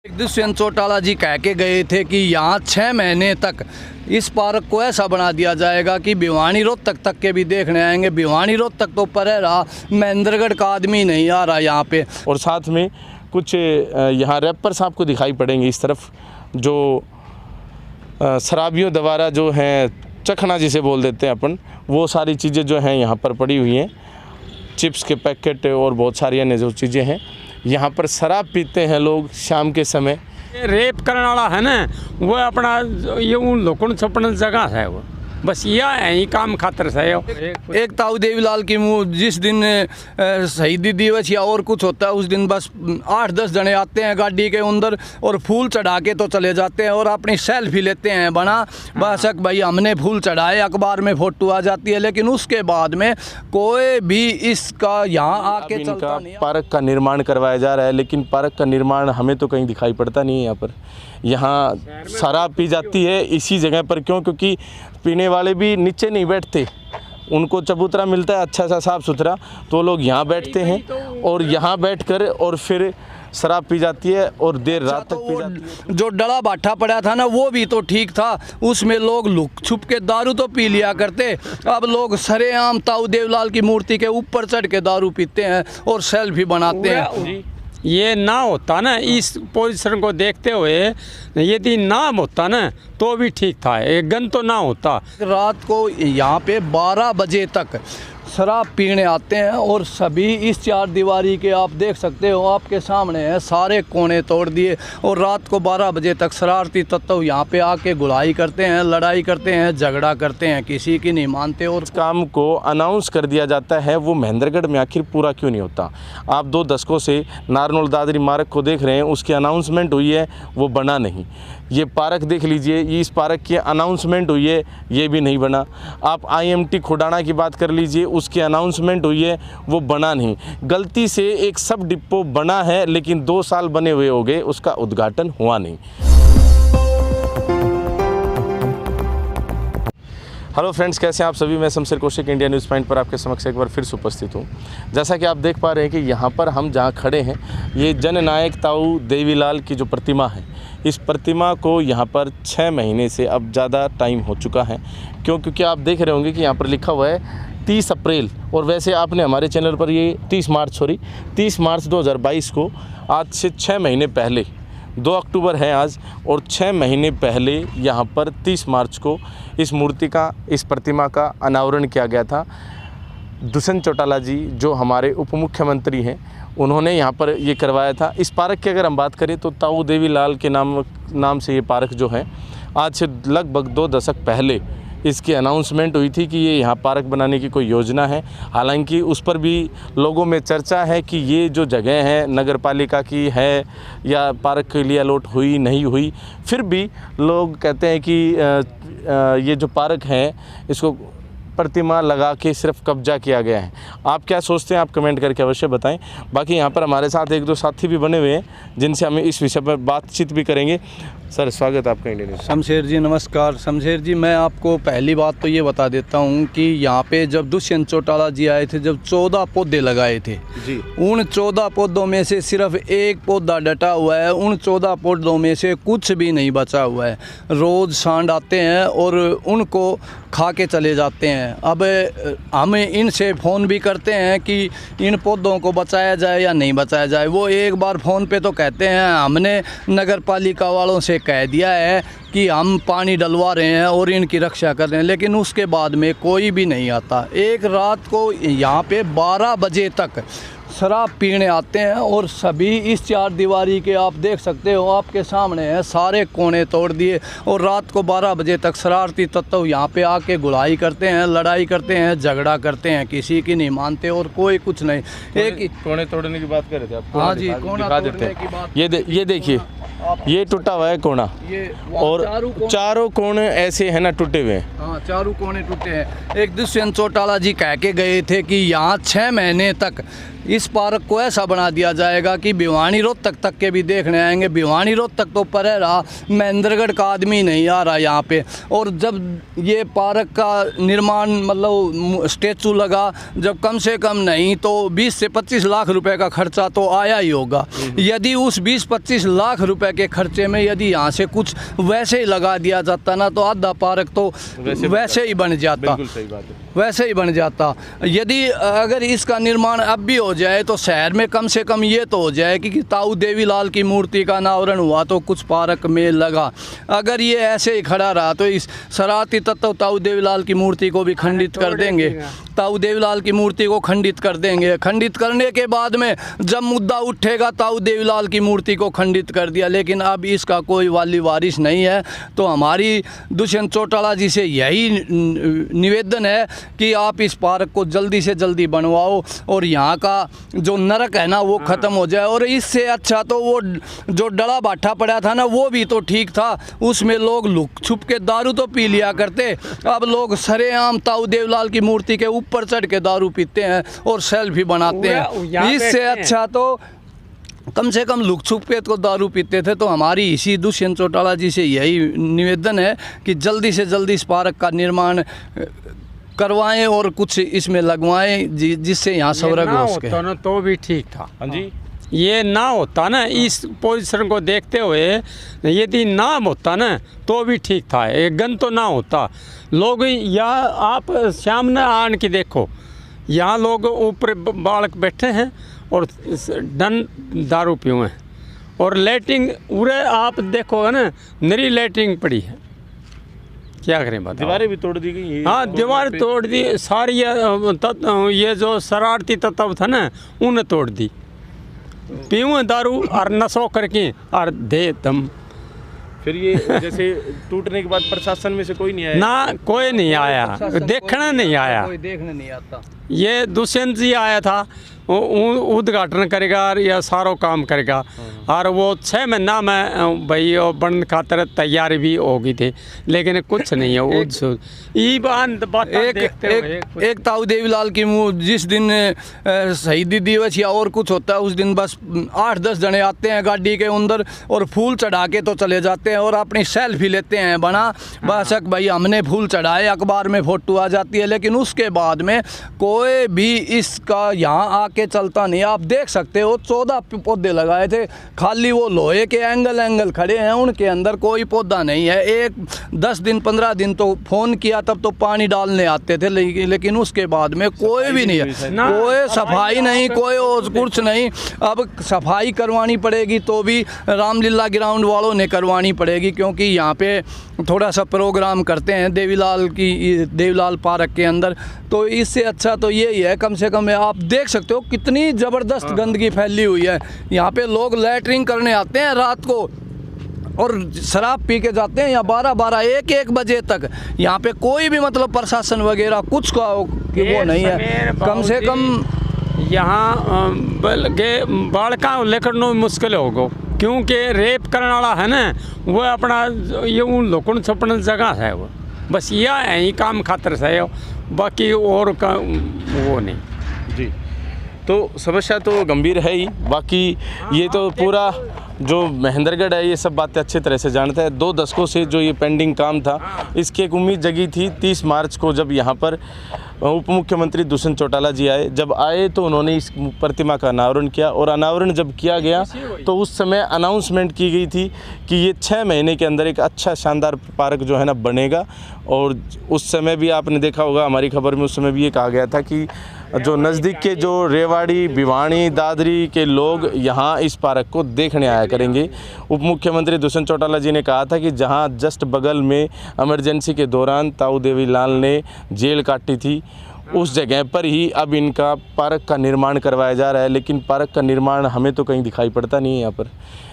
एक दुष्यंत चौटाला जी कह के गए थे कि यहाँ 6 महीने तक इस पार्क को ऐसा बना दिया जाएगा कि भिवानी रोहतक तक के भी देखने आएंगे। भिवानी रोहतक तो पर रहा, महेंद्रगढ़ का आदमी नहीं आ रहा यहाँ पे। और साथ में कुछ यहाँ रैपर्स आपको दिखाई पड़ेंगे इस तरफ, जो शराबियों द्वारा जो हैं चखना जिसे बोल देते हैं अपन, वो सारी चीज़ें जो हैं यहाँ पर पड़ी हुई हैं। चिप्स के पैकेट और बहुत सारी अन्य जो चीज़ें हैं। यहाँ पर शराब पीते हैं लोग शाम के समय। रेप करने वाला है ना, वो अपना ये उन लोगों छपन जगह है, वो बस यह है ही काम खातर से। एक ताऊ देवीलाल की मुँह जिस दिन शहीदी दिवस या और कुछ होता है उस दिन बस 8-10 जने आते हैं गाड़ी के अंदर और फूल चढ़ा के तो चले जाते हैं और अपनी सेल्फी लेते हैं बना बस भाई हमने फूल चढ़ाए, अखबार में फोटो आ जाती है। लेकिन उसके बाद में कोई भी इसका यहाँ आके चलता नहीं। पार्क का निर्माण करवाया जा रहा है, लेकिन पार्क का निर्माण हमें तो कहीं दिखाई पड़ता नहीं है। यहाँ पर यहाँ शराब पी जाती है इसी जगह पर। क्यों? क्योंकि पीने वाले भी नीचे नहीं बैठते, उनको चबूतरा मिलता है अच्छा सा साफ़ सुथरा, तो लोग यहाँ बैठते हैं और यहाँ बैठकर और फिर शराब पी जाती है और देर रात तक पी जाती है। जो डला बाठा पड़ा था ना वो भी तो ठीक था, उसमें लोग लुक छुप के दारू तो पी लिया करते। अब लोग सरेआम ताऊ देवलाल की मूर्ति के ऊपर चढ़ के दारू पीते हैं और सेल्फी बनाते हैं। ये ना होता ना, इस पोजीशन को देखते हुए यदि ना होता ना तो भी ठीक था, एक गन तो ना होता। रात को यहाँ पे 12 बजे तक शराब पीने आते हैं और सभी इस 4 दीवारी के आप देख सकते हो, आपके सामने है, सारे कोने तोड़ दिए। और रात को 12 बजे तक शरारती तत्व यहाँ पे आके गुड़ाई करते हैं, लड़ाई करते हैं, झगड़ा करते हैं, किसी की नहीं मानते। और इस काम को अनाउंस कर दिया जाता है, वो महेंद्रगढ़ में आखिर पूरा क्यों नहीं होता? आप 2 दशकों से नारनौल दादरी मार्ग को देख रहे हैं, उसकी अनाउंसमेंट हुई है, वो बना नहीं। ये पार्क देख लीजिए, इस पार्क की अनाउंसमेंट हुई है, ये भी नहीं बना। आप IMT खुडाना की बात कर लीजिए, उसकी अनाउंसमेंट हुई है, वो बना नहीं। गलती से एक सब डिपो बना है, लेकिन 2 साल बने हुए हो गए, उसका उद्घाटन हुआ नहीं। हेलो फ्रेंड्स, कैसे हैं आप सभी? मैं Shamsher Kaushik India news point पर आपके समक्ष एक बार फिर से उपस्थित हूँ। जैसा कि आप देख पा रहे हैं कि यहाँ पर हम जहाँ खड़े हैं, ये जननायक ताऊ देवीलाल की जो प्रतिमा है, इस प्रतिमा को यहाँ पर 6 महीने से अब ज़्यादा टाइम हो चुका है। क्योंकि आप देख रहे होंगे कि यहाँ पर लिखा हुआ है 30 अप्रैल, और वैसे आपने हमारे चैनल पर ये 30 मार्च 2022 को, आज से 6 महीने पहले, 2 अक्टूबर है आज, और 6 महीने पहले यहाँ पर 30 मार्च को इस मूर्ति का, इस प्रतिमा का अनावरण किया गया था। दुष्यंत चौटाला जी जो हमारे उप मुख्यमंत्री हैं, उन्होंने यहाँ पर ये करवाया था। इस पार्क की अगर हम बात करें तो ताऊ देवीलाल के नाम से ये पार्क जो है, आज से लगभग 2 दशक पहले इसकी अनाउंसमेंट हुई थी कि ये यहाँ पार्क बनाने की कोई योजना है। हालांकि उस पर भी लोगों में चर्चा है कि ये जो जगह है नगर पालिका की है या पार्क के लिए अलॉट हुई नहीं हुई। फिर भी लोग कहते हैं कि ये जो पार्क है इसको प्रतिमा लगा के सिर्फ कब्जा किया गया है। आप क्या सोचते हैं? आप कमेंट करके अवश्य बताएं। बाकी यहाँ पर हमारे साथ 1-2 साथी भी बने हुए हैं जिनसे हम इस विषय पर बातचीत भी करेंगे। सर, स्वागत है आपका इंडिया न्यूज़। शमशेर जी नमस्कार। शमशेर जी, मैं आपको पहली बात तो ये बता देता हूँ कि यहाँ पे जब दुष्यंत चौटाला जी आए थे, जब 14 पौधे लगाए थे जी, उन 14 पौधों में से सिर्फ 1 पौधा डटा हुआ है। उन 14 पौधों में से कुछ भी नहीं बचा हुआ है। रोज़ सांड आते हैं और उनको खा के चले जाते हैं। अब हम इनसे फ़ोन भी करते हैं कि इन पौधों को बचाया जाए या नहीं बचाया जाए। वो एक बार फ़ोन पे तो कहते हैं हमने नगर पालिका वालों से कह दिया है कि हम पानी डलवा रहे हैं और इनकी रक्षा कर रहे हैं, लेकिन उसके बाद में कोई भी नहीं आता। एक रात को यहाँ पे 12 बजे तक शराब पीने आते हैं और सभी इस 4 दीवारी के आप देख सकते हो, आपके सामने है, सारे कोने तोड़ दिए। और रात को 12 बजे तक शरारती तत्व यहाँ पे आके गुड़ाई करते हैं, लड़ाई करते हैं, झगड़ा करते हैं, किसी की नहीं मानते और कोई कुछ नहीं। एक कोने तोड़ने की बात कर रहे थे आप? हाँ जी, कोना तोड़ने की बात। ये देखिए, ये टूटा हुआ है कोना, और चारों कोने ऐसे है ना टूटे हुए हैं। हाँ, चारों कोने टूटे हैं। एक दुष्यंत चौटाला जी कह के गए थे कि यहाँ 6 महीने तक इस पार्क को ऐसा बना दिया जाएगा कि भिवानी रोहतक तक के भी देखने आएंगे। भिवानी रोहतक तो परे रहा, महेंद्रगढ़ का आदमी नहीं आ रहा यहाँ पे। और जब ये पार्क का निर्माण मतलब स्टेचू लगा, जब कम से कम नहीं तो 20 से 25 लाख रुपए का खर्चा तो आया ही होगा। यदि उस 20-25 लाख रुपए के खर्चे में यदि यहाँ से कुछ वैसे ही लगा दिया जाता ना, तो आधा पार्क तो वैसे ही बन जाता। बिल्कुल सही बात है। वैसे ही बन जाता। यदि अगर इसका निर्माण अब भी हो जाए तो शहर में कम से कम ये तो हो जाए कि ताऊ देवीलाल की मूर्ति का अनावरण हुआ तो कुछ पार्क में लगा। अगर ये ऐसे ही खड़ा रहा तो इस शरारती तत्व ताऊ देवीलाल की मूर्ति को भी खंडित कर देंगे। ताऊ देवीलाल की मूर्ति को खंडित कर देंगे। खंडित करने के बाद में जब मुद्दा उठेगा ताऊ देवीलाल की मूर्ति को खंडित कर दिया, लेकिन अब इसका कोई वाली वारिस नहीं है। तो हमारी दुष्यंत चौटाला जी से यही निवेदन है कि आप इस पार्क को जल्दी से जल्दी बनवाओ और यहाँ का जो नरक है ना वो ख़त्म हो जाए। और इससे अच्छा तो वो जो डला बाठा पड़ा था ना वो भी तो ठीक था, उसमें लोग लुक छुप के दारू तो पी लिया करते। अब लोग सरेआम ताऊ देवीलाल की मूर्ति के ऊपर चढ़ के दारू पीते हैं और सेल्फी बनाते हैं। इससे अच्छा तो कम से कम लुक छुप के तो दारू पीते थे। तो हमारी इसी दुष्यंत चौटाला जी से यही निवेदन है कि जल्दी से जल्दी इस पार्क का निर्माण करवाएं और कुछ इसमें लगवाएं जिससे यहाँ स्वर्ग हो सके। होता ना तो भी ठीक था। हाँ जी, ये ना होता ना, इस पोजीशन को देखते हुए यदि ना होता ना तो भी ठीक था। एक गन तो ना होता। लोग यहाँ आप सामने आन के देखो, यहाँ लोग ऊपर बालक बैठे हैं और डन दारू पिए हैं और लाइटिंग उरे आप देखोगे ना नरी लाइटिंग पड़ी है। क्या करें बताओ। दीवारें भी तोड़ दी गई। हाँ, दीवार तोड़ दी सारी। ये जो शरारती तत्व था ना उन्हें तोड़ दी। पीऊँ दारू और नशो करके और दे दम। फिर ये जैसे टूटने के बाद प्रशासन में से कोई नहीं आया? ना, कोई नहीं आया, देखना नहीं आया। कोई देखने नहीं आता। ये दुष्यंत जी आया था, वो उद्घाटन करेगा और यह सारो काम करेगा। और वो 6 महीना में भाई वो बन खातर तैयारी भी होगी थी, लेकिन कुछ नहीं है। एक ताऊ देवीलाल की जिस दिन शहीदी दिवस या और कुछ होता है उस दिन बस 8-10 जने आते हैं गाड़ी के अंदर और फूल चढ़ा के तो चले जाते हैं और अपनी सेल्फी लेते हैं बना बस भाई हमने फूल चढ़ाए, अखबार में फोटो आ जाती है। लेकिन उसके बाद में कोई भी इसका यहाँ आके चलता नहीं। आप देख सकते हो 14 पौधे लगाए थे, खाली वो लोहे के एंगल खड़े हैं, उनके अंदर कोई पौधा नहीं है। एक 10 दिन 15 दिन तो फ़ोन किया तब तो पानी डालने आते थे, लेकिन उसके बाद में कोई भी नहीं है। कोई सफाई नहीं, कोई कुछ नहीं। अब सफाई करवानी पड़ेगी तो भी रामलीला ग्राउंड वालों ने करवानी पड़ेगी, क्योंकि यहाँ पे थोड़ा सा प्रोग्राम करते हैं देवीलाल पार्क के अंदर। तो इससे अच्छा तो यही है, कम से कम आप देख सकते हो कितनी ज़बरदस्त गंदगी फैली हुई है। यहाँ पे लोग लैटरिन करने आते हैं रात को और शराब पी के जाते हैं या 12-12 1-1 बजे तक। यहाँ पे कोई भी मतलब प्रशासन वगैरह कुछ का वो नहीं है। कम से कम यहाँ बालका लेकर नो मुश्किल होगा, क्योंकि रेप करने वाला है ना वो अपना ये उन लोगों छपन जगह है। वो बस यह है ही काम खातर से, बाकी और का वो नहीं जी। तो समस्या तो गंभीर है ही। बाकी ये तो पूरा जो महेंद्रगढ़ है ये सब बातें अच्छी तरह से जानता है। 2 दशकों से जो ये पेंडिंग काम था, इसकी एक उम्मीद जगी थी 30 मार्च को जब यहाँ पर उप मुख्यमंत्री दुष्यंत चौटाला जी आए। जब आए तो उन्होंने इस प्रतिमा का अनावरण किया और अनावरण जब किया गया तो उस समय अनाउंसमेंट की गई थी कि ये 6 महीने के अंदर एक अच्छा शानदार पार्क जो है ना बनेगा। और उस समय भी आपने देखा होगा हमारी खबर में, उस समय भी ये कहा गया था कि जो नज़दीक के जो रेवाड़ी, भिवानी, दादरी के लोग यहाँ इस पार्क को देखने आया करेंगे। उप मुख्यमंत्री दुष्यंत चौटाला जी ने कहा था कि जहाँ जस्ट बगल में इमरजेंसी के दौरान ताऊ देवीलाल ने जेल काटी थी, उस जगह पर ही अब इनका पार्क का निर्माण करवाया जा रहा है। लेकिन पार्क का निर्माण हमें तो कहीं दिखाई पड़ता नहीं है। यहाँ पर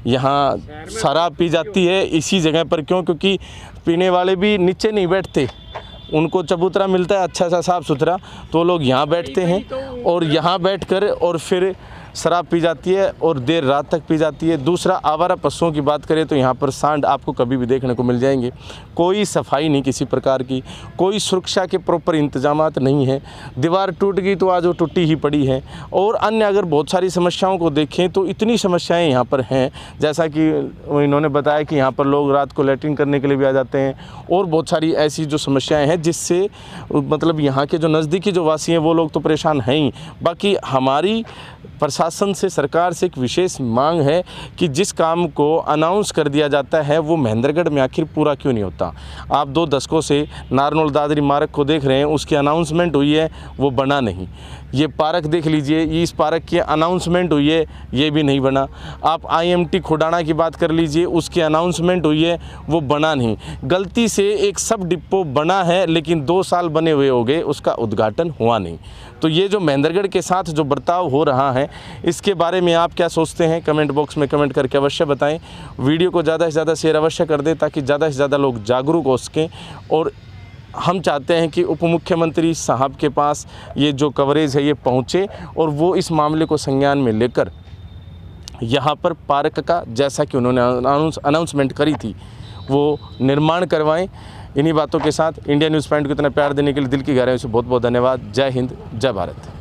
यहाँ शराब पी जाती है इसी जगह पर। क्यों? क्योंकि पीने वाले भी नीचे नहीं बैठते, उनको चबूतरा मिलता है अच्छा सा साफ़ सुथरा, तो लोग यहाँ बैठते हैं और यहाँ बैठकर और फिर शराब पी जाती है और देर रात तक पी जाती है। दूसरा, आवारा पशुओं की बात करें तो यहाँ पर सांड आपको कभी भी देखने को मिल जाएंगे। कोई सफाई नहीं किसी प्रकार की, कोई सुरक्षा के प्रॉपर इंतजामात नहीं है। दीवार टूट गई तो आज वो टूटी ही पड़ी है। और अन्य अगर बहुत सारी समस्याओं को देखें तो इतनी समस्याएं यहाँ पर हैं, जैसा कि इन्होंने बताया कि यहाँ पर लोग रात को लैट्रिन करने के लिए भी आ जाते हैं, और बहुत सारी ऐसी जो समस्याएं हैं जिससे मतलब यहाँ के जो नज़दीकी जो वासी हैं वो लोग तो परेशान हैं ही। बाकी हमारी प्रशासन से, सरकार से एक विशेष मांग है कि जिस काम को अनाउंस कर दिया जाता है वो महेंद्रगढ़ में आखिर पूरा क्यों नहीं होता। आप 2 दशकों से नारनौल दादरी मार्ग को देख रहे हैं, उसकी अनाउंसमेंट हुई है, वो बना नहीं। ये पार्क देख लीजिए, इस पार्क की अनाउंसमेंट हुई है, ये भी नहीं बना। आप IMT खुडाना की बात कर लीजिए, उसकी अनाउंसमेंट हुई है, वो बना नहीं। गलती से एक सब डिपो बना है लेकिन 2 साल बने हुए हो गए, उसका उद्घाटन हुआ नहीं। तो ये जो महेंद्रगढ़ के साथ जो बर्ताव हो रहा है, इसके बारे में आप क्या सोचते हैं कमेंट बॉक्स में कमेंट करके अवश्य बताएं। वीडियो को ज़्यादा से ज़्यादा शेयर अवश्य कर दें ताकि ज़्यादा से ज़्यादा लोग जागरूक हो सकें। और हम चाहते हैं कि उप मुख्यमंत्री साहब के पास ये जो कवरेज है ये पहुँचे और वो इस मामले को संज्ञान में लेकर यहाँ पर पार्क का, जैसा कि उन्होंने अनाउंसमेंट करी थी, वो निर्माण करवाएं। इन्हीं बातों के साथ इंडिया न्यूज़ पॉइंट को इतना प्यार देने के लिए दिल की गहराइयों से बहुत बहुत धन्यवाद। जय हिंद, जय भारत।